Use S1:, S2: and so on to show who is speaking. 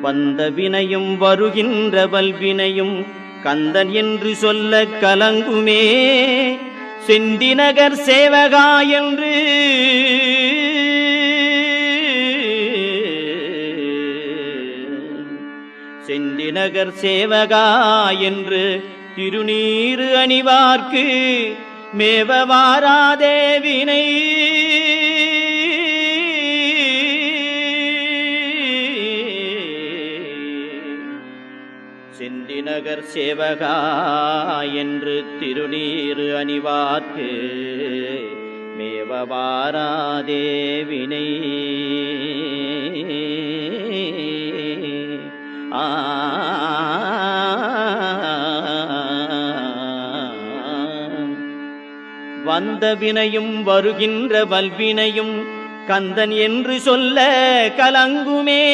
S1: வந்த வினையும் வருகின்ற வல்வினையும் கந்தன் என்று சொல்ல கலங்குமே. செந்திநகர் சேவகா என்று செந்திநகர் சேவகா என்று திருநீறு அணிவார்க்கு மேவ வாராதே வினை. செந்திநகர் சேவகா என்று திருநீறு அணிவார்க்கு மேவ வாராதே வினை. வந்த வினையும் வருகின்ற வல்வினையும் கந்தன் என்று சொல்ல கலங்குமே.